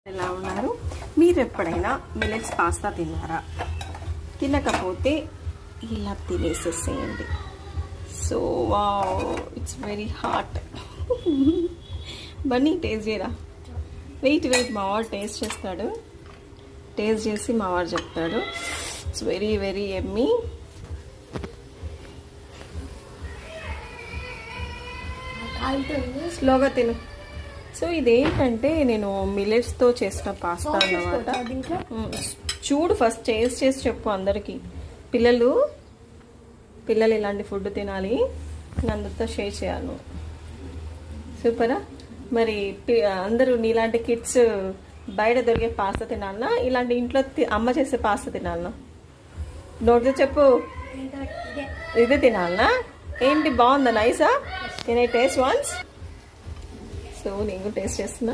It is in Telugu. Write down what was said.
ఎలా ఉన్నారు? మీరు ఎప్పుడైనా మిల్లెట్స్ పాస్తా తిన్నారా? తినకపోతే ఇలా తినేసేసేయండి. So wow, it's very hot. Bunny taste చేయరా? వెయిట్ మా వాడు టేస్ట్ చేస్తాడు. టేస్ట్ చేసి మా వాడు చెప్తాడు. It's very very yummy. స్లోగా తిను. సో ఇదేంటంటే నేను మిల్లెట్స్తో చేసిన పాస్తా అన్నమాట. చూడు, ఫస్ట్ టేస్ట్ చేసి చెప్పు అందరికీ. పిల్లలు ఇలాంటి ఫుడ్ తినాలి, అందరితో షేర్ చేయాలి. సూపరా? మరి అందరూ నీలాంటి కిడ్స్ బయట దొరికే పాస్తా తినాలన్నా, ఇలాంటి ఇంట్లో అమ్మ చేసే పాస్తా తినాలన్నా? నోటితో చెప్పు. ఇదే తినాలనా? ఏంటి, బాగుందా? నైసా? Can I taste once? So నేను టేస్ట్ చేస్తున్నా.